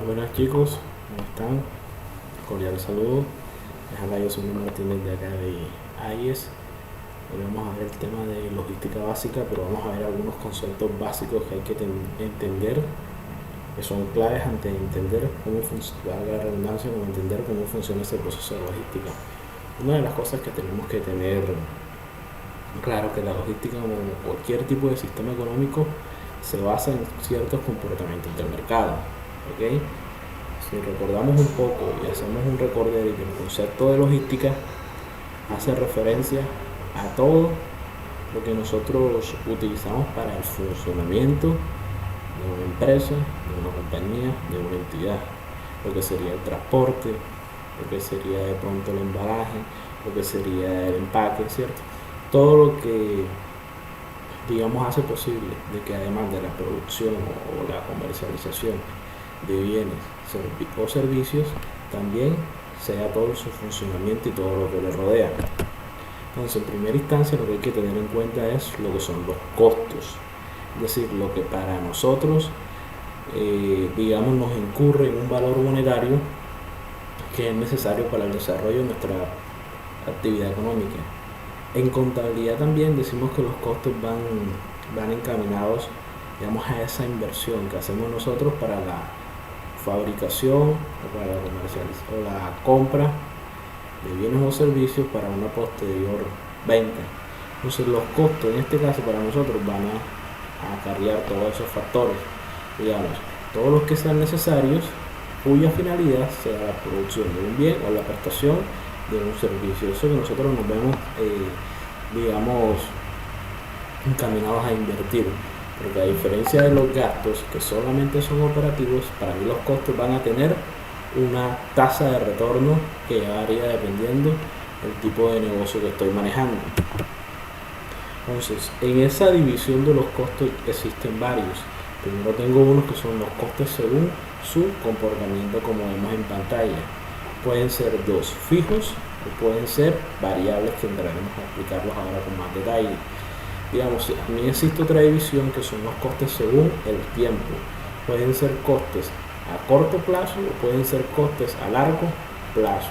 Buenas chicos, ¿cómo están? Cordial saludo. Les habla yo, soy Martínez de acá de AIES. Hoy vamos a ver el tema de logística básica, pero vamos a ver algunos conceptos básicos que hay que entender, que son claves ante entender cómo funciona, la redundancia, como entender cómo funciona este proceso de logística. Una de las cosas que tenemos que tener claro que la logística, como cualquier tipo de sistema económico, se basa en ciertos comportamientos del mercado. ¿Ok? Si recordamos un poco y hacemos un recorderis del concepto de logística, hace referencia a todo lo que nosotros utilizamos para el funcionamiento de una empresa, de una compañía, de una entidad. Lo que sería el transporte, lo que sería de pronto el embalaje, lo que sería el empaque, ¿cierto? Todo lo que, digamos, hace posible de que además de la producción o la comercialización de bienes o servicios, también sea todo su funcionamiento y todo lo que le rodea. Entonces, en primera instancia, lo que hay que tener en cuenta es lo que son los costos, es decir, lo que para nosotros, digamos, nos incurre en un valor monetario que es necesario para el desarrollo de nuestra actividad económica. En contabilidad también decimos que los costos van encaminados, digamos, a esa inversión que hacemos nosotros para la fabricación o para la comercialización o la compra de bienes o servicios para una posterior venta. Entonces los costos en este caso para nosotros van a acarrear todos esos factores, digamos, todos los que sean necesarios, cuya finalidad sea la producción de un bien o la prestación de un servicio. Eso que nosotros nos vemos, digamos, encaminados a invertir. Porque a diferencia de los gastos que solamente son operativos, para mí los costos van a tener una tasa de retorno que varía dependiendo del tipo de negocio que estoy manejando. Entonces, en esa división de los costos existen varios. Primero tengo unos que son los costes según su comportamiento, como vemos en pantalla. Pueden ser dos fijos o pueden ser variables que entraremos a explicarlos ahora con más detalle. Digamos, también existe otra división que son los costes según el tiempo. Pueden ser costes a corto plazo o pueden ser costes a largo plazo.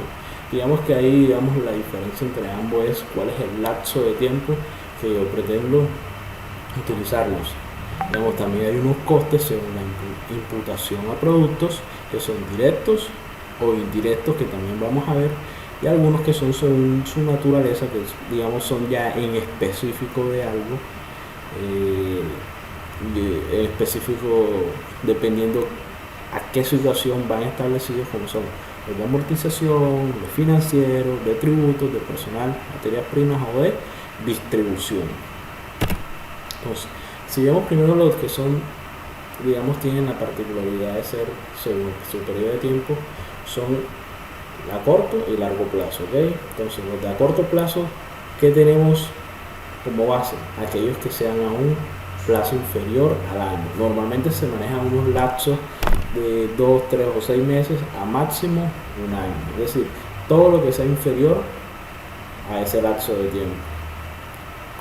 Digamos que ahí, digamos, la diferencia entre ambos es cuál es el lapso de tiempo que yo pretendo utilizarlos. Digamos, también hay unos costes según la imputación a productos que son directos o indirectos, que también vamos a ver, y algunos que son según su naturaleza, que digamos son ya en específico de algo, en específico dependiendo a qué situación van establecidos, como son los de amortización, los financieros, de tributos, de personal, materias primas o de distribución. Entonces, si vemos primero los que son, digamos, tienen la particularidad de ser según su periodo de tiempo, son a corto y largo plazo, ¿ok? Entonces, los de a corto plazo, ¿qué tenemos como base? Aquellos que sean a un plazo inferior al año. Normalmente se manejan unos lapsos de 2, 3 o 6 meses a máximo un año. Es decir, todo lo que sea inferior a ese lapso de tiempo.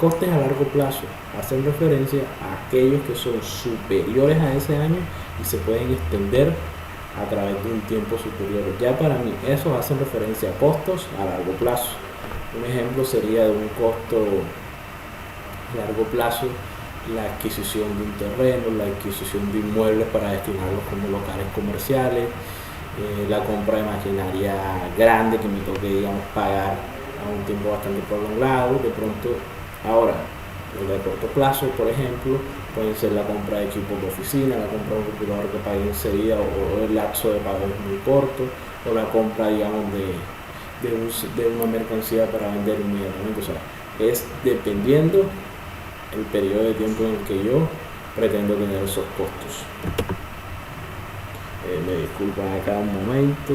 Costes a largo plazo hacen referencia a aquellos que son superiores a ese año y se pueden extender a través de un tiempo superior. Ya para mí, esos hacen referencia a costos a largo plazo. Un ejemplo sería de un costo a largo plazo, la adquisición de un terreno, la adquisición de inmuebles para destinarlos como locales comerciales, la compra de maquinaria grande que me toque, digamos, pagar a un tiempo bastante prolongado. De pronto, ahora, los de corto plazo, por ejemplo, pueden ser la compra de equipos de oficina, la compra de un computador que pague enseguida o el lapso de pago es muy corto, o la compra, digamos, de una mercancía para vender inmediatamente. O sea, es dependiendo el periodo de tiempo en el que yo pretendo tener esos costos. Me disculpan acá un momento.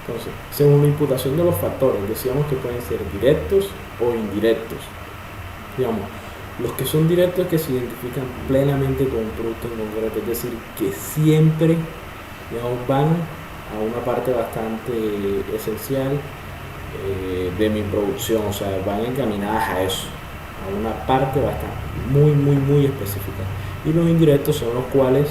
Entonces, según la imputación de los factores, decíamos que pueden ser directos o indirectos. Digamos, los que son directos, que se identifican plenamente con un producto en concreto, es decir, que siempre, digamos, van a una parte bastante esencial de mi producción, o sea, van encaminadas a eso, a una parte bastante muy específica. Y los indirectos son los cuales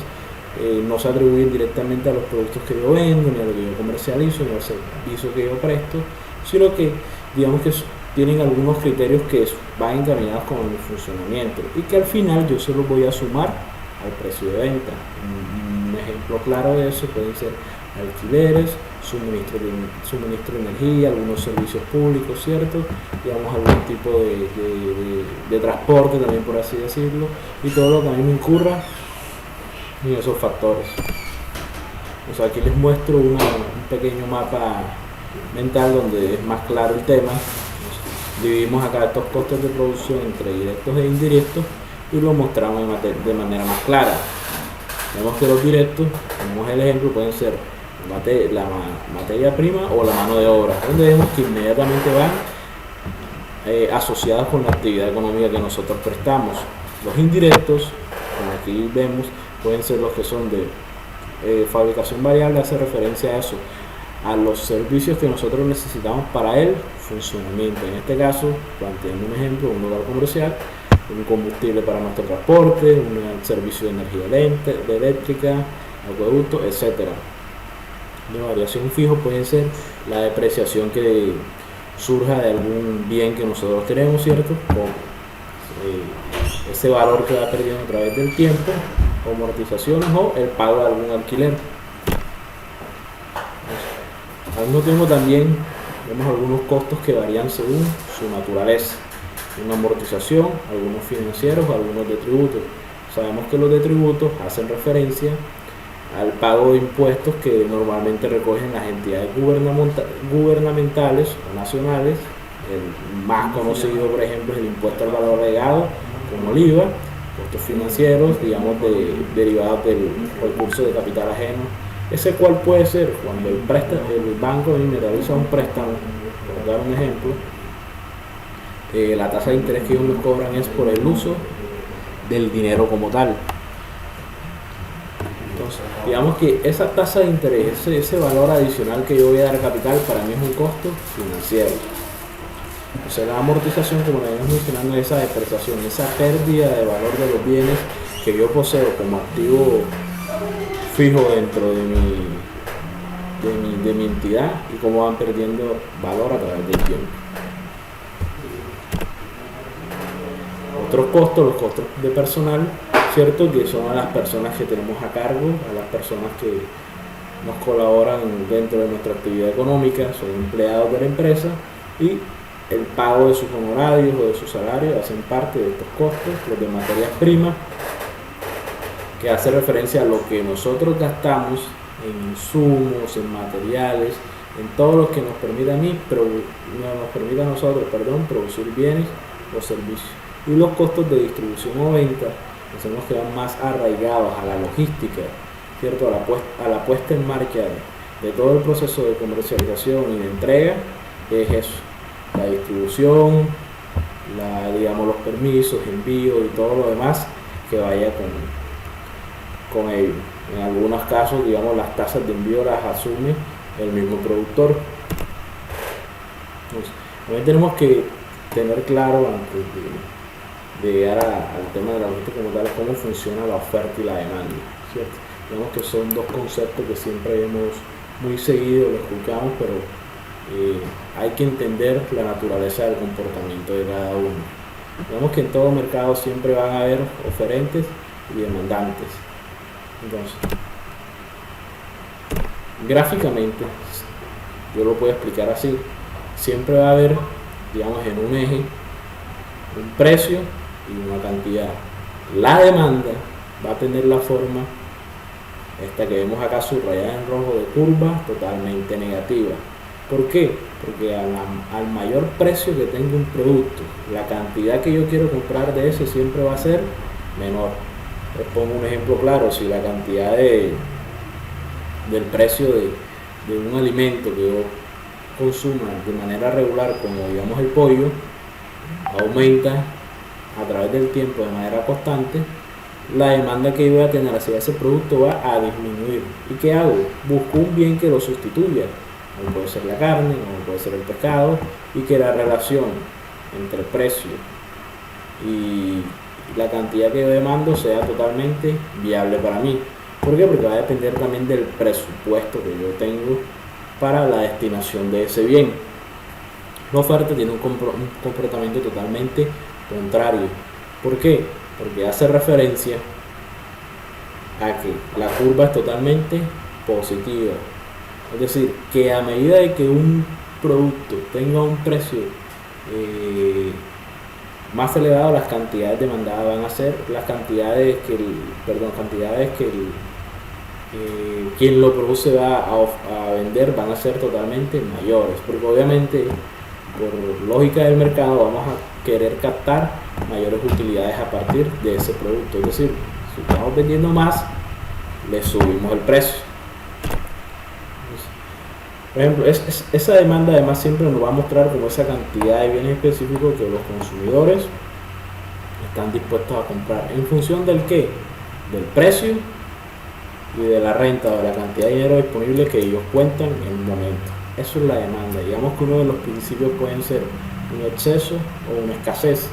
no se atribuyen directamente a los productos que yo vendo, ni a lo que yo comercializo, ni al servicio que yo presto, sino que digamos que tienen algunos criterios que van encaminados con el funcionamiento y que al final yo se los voy a sumar al precio de venta. Un ejemplo claro de eso pueden ser alquileres, suministro de energía, algunos servicios públicos, ¿cierto? Digamos algún tipo de transporte también, por así decirlo, y todo lo que a mí me incurra en esos factores. O sea, aquí les muestro un pequeño mapa mental donde es más claro el tema. Dividimos acá estos costos de producción entre directos e indirectos y lo mostramos de manera más clara. Vemos que los directos, como es el ejemplo, pueden ser la materia prima o la mano de obra, donde vemos que inmediatamente van asociados con la actividad económica que nosotros prestamos. Los indirectos, como aquí vemos, pueden ser los que son de fabricación variable, hace referencia a eso, a los servicios que nosotros necesitamos para el funcionamiento. En este caso, planteando un ejemplo, un lugar comercial, un combustible para nuestro transporte, un servicio de energía eléctrica, acueducto, etcétera. De variación fijo pueden ser la depreciación que surja de algún bien que nosotros tenemos, ¿cierto? Con ese valor que va perdiendo a través del tiempo, amortizaciones o el pago de algún alquiler. Al mismo tiempo también vemos algunos costos que varían según su naturaleza. Una amortización, algunos financieros, algunos de tributos. Sabemos que los de tributos hacen referencia al pago de impuestos que normalmente recogen las entidades gubernamentales o nacionales. El más conocido, por ejemplo, es el impuesto al valor agregado, como el IVA, costos financieros, digamos, derivados del recurso de capital ajeno, ese cual puede ser cuando el banco me realiza un préstamo, por dar un ejemplo, la tasa de interés que ellos me cobran es por el uso del dinero como tal. Entonces, digamos que esa tasa de interés, ese valor adicional que yo voy a dar a capital, para mí es un costo financiero. O sea, la amortización, como la venimos mencionando, es esa depreciación, esa pérdida de valor de los bienes que yo poseo como activo fijo dentro de mi entidad y cómo van perdiendo valor a través del tiempo. Otros costos, los costos de personal, ¿cierto? Que son a las personas que tenemos a cargo, a las personas que nos colaboran dentro de nuestra actividad económica, son empleados de la empresa, y el pago de sus honorarios o de sus salarios hacen parte de estos costos. Los de materias primas, que hace referencia a lo que nosotros gastamos en insumos, en materiales, en todo lo que nos permita a nosotros producir bienes o servicios. Y los costos de distribución o venta, que son los que van más arraigados a la logística, ¿cierto? A la puesta en marcha de todo el proceso de comercialización y de entrega, es eso, la distribución, digamos, los permisos, envíos y todo lo demás que vaya con ello. En algunos casos, digamos, las tasas de envío las asume el mismo productor. Entonces, también tenemos que tener claro, antes de llegar al tema de la logística como tal, cómo funciona la oferta y la demanda, ¿cierto? Digamos que son dos conceptos que siempre vemos muy seguido, lo escuchamos, pero hay que entender la naturaleza del comportamiento de cada uno. Digamos que en todo mercado siempre van a haber oferentes y demandantes. Entonces, gráficamente, yo lo puedo explicar así: siempre va a haber, digamos, en un eje, un precio y una cantidad. La demanda va a tener la forma, esta que vemos acá subrayada en rojo, de curva totalmente negativa. ¿Por qué? Porque al mayor precio que tenga un producto, la cantidad que yo quiero comprar de ese siempre va a ser menor. Les pongo un ejemplo claro: si la cantidad del precio de un alimento que yo consuma de manera regular, como digamos el pollo, aumenta a través del tiempo de manera constante, la demanda que yo voy a tener hacia ese producto va a disminuir. ¿Y qué hago? Busco un bien que lo sustituya, como puede ser la carne, como puede ser el pescado, y que la relación entre precio y la cantidad que yo demando sea totalmente viable para mí. ¿Por qué? Porque va a depender también del presupuesto que yo tengo para la destinación de ese bien. La oferta tiene un comportamiento totalmente contrario. ¿Por qué? Porque hace referencia a que la curva es totalmente positiva. Es decir, que a medida de que un producto tenga un precio más elevado, las cantidades demandadas van a ser las cantidades que quien lo produce va a vender van a ser totalmente mayores, porque obviamente por lógica del mercado vamos a querer captar mayores utilidades a partir de ese producto. Es decir, si estamos vendiendo más, le subimos el precio. Por ejemplo, esa demanda además siempre nos va a mostrar como esa cantidad de bienes específicos que los consumidores están dispuestos a comprar. ¿En función del qué? Del precio y de la renta, o de la cantidad de dinero disponible que ellos cuentan en un momento. Eso es la demanda. Digamos que uno de los principios pueden ser un exceso o una escasez.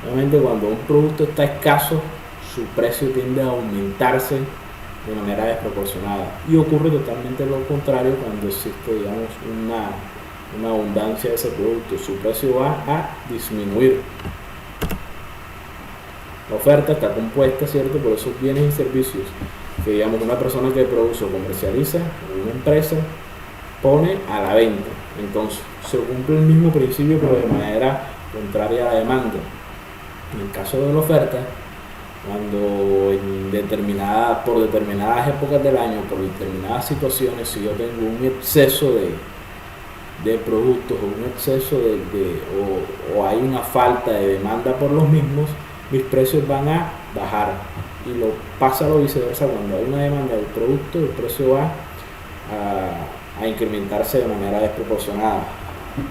Obviamente cuando un producto está escaso, su precio tiende a aumentarse de manera desproporcionada, y ocurre totalmente lo contrario cuando existe, digamos, una abundancia de ese producto. Su precio va a disminuir. La oferta está compuesta, ¿cierto?, por esos bienes y servicios que, digamos, una persona que produce o comercializa, o una empresa pone a la venta. Entonces se cumple el mismo principio pero de manera contraria a la demanda. En el caso de la oferta, cuando por determinadas épocas del año, por determinadas situaciones, si yo tengo un exceso de productos o un exceso o hay una falta de demanda por los mismos, mis precios van a bajar. Y pasa lo viceversa: cuando hay una demanda del producto, el precio va a incrementarse de manera desproporcionada.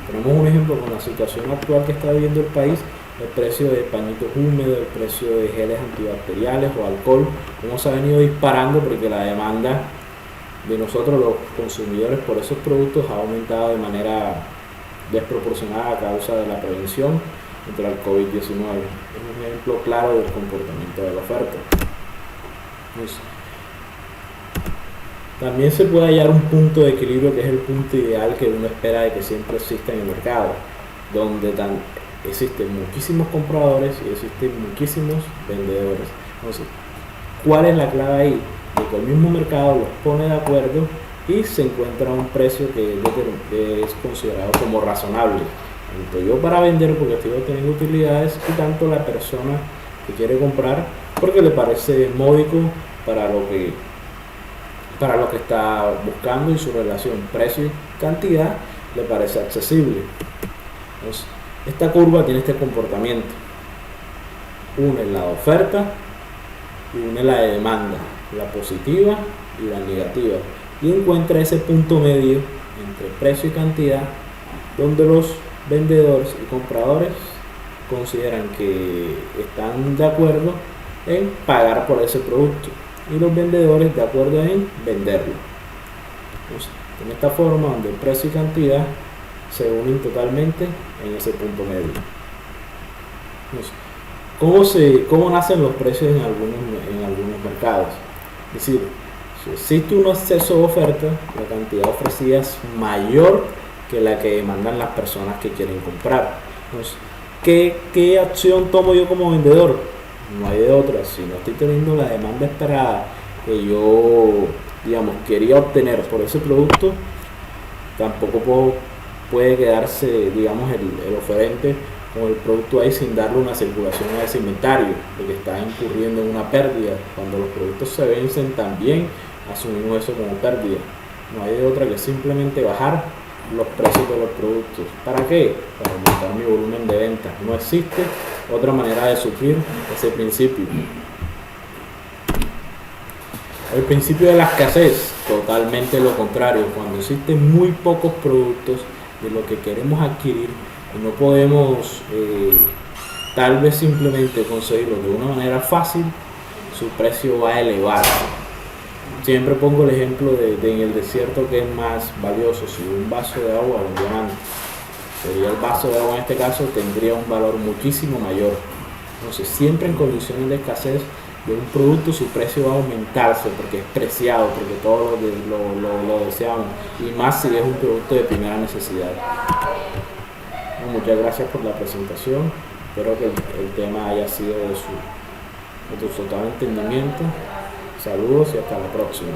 Tenemos un ejemplo con la situación actual que está viviendo el país. El precio de pañitos húmedos, el precio de geles antibacteriales o alcohol, cómo se ha venido disparando porque la demanda de nosotros los consumidores por esos productos ha aumentado de manera desproporcionada a causa de la prevención contra el COVID-19. Es un ejemplo claro del comportamiento de la oferta. También se puede hallar un punto de equilibrio, que es el punto ideal que uno espera de que siempre exista en el mercado, donde existen muchísimos compradores y existen muchísimos vendedores. Entonces, ¿cuál es la clave ahí? De que el mismo mercado los pone de acuerdo y se encuentra un precio que es considerado como razonable, tanto yo para vender porque estoy obteniendo utilidades, y tanto la persona que quiere comprar porque le parece módico para lo que está buscando, y su relación precio y cantidad le parece accesible. Entonces, esta curva tiene este comportamiento: une la oferta y une la de demanda, la positiva y la negativa, y encuentra ese punto medio entre precio y cantidad, donde los vendedores y compradores consideran que están de acuerdo en pagar por ese producto y los vendedores de acuerdo en venderlo. Entonces, en esta forma, donde el precio y cantidad se unen totalmente en ese punto medio. Entonces, ¿cómo nacen los precios en algunos mercados? Es decir, si existe un exceso de oferta, la cantidad ofrecida es mayor que la que demandan las personas que quieren comprar. Entonces, ¿qué acción tomo yo como vendedor? No hay de otra. Si no estoy teniendo la demanda esperada que yo, digamos, quería obtener por ese producto, tampoco puede quedarse, digamos, el oferente con el producto ahí sin darle una circulación a ese inventario, porque está incurriendo en una pérdida. Cuando los productos se vencen, también asumimos eso como pérdida. No hay de otra que simplemente bajar los precios de los productos. ¿Para qué? Para aumentar mi volumen de ventas. No existe otra manera de suplir ese principio. El principio de la escasez, totalmente lo contrario. Cuando existen muy pocos productos de lo que queremos adquirir y no podemos tal vez simplemente conseguirlo de una manera fácil, su precio va a elevarse. Siempre pongo el ejemplo de en el desierto, que es más valioso, si un vaso de agua o un diamante. Sería el vaso de agua, en este caso tendría un valor muchísimo mayor. Entonces, siempre en condiciones de escasez de un producto, su precio va a aumentarse porque es preciado, porque todos lo deseamos, y más si es un producto de primera necesidad. Bueno, muchas gracias por la presentación. Espero que el tema haya sido de su total entendimiento. Saludos y hasta la próxima.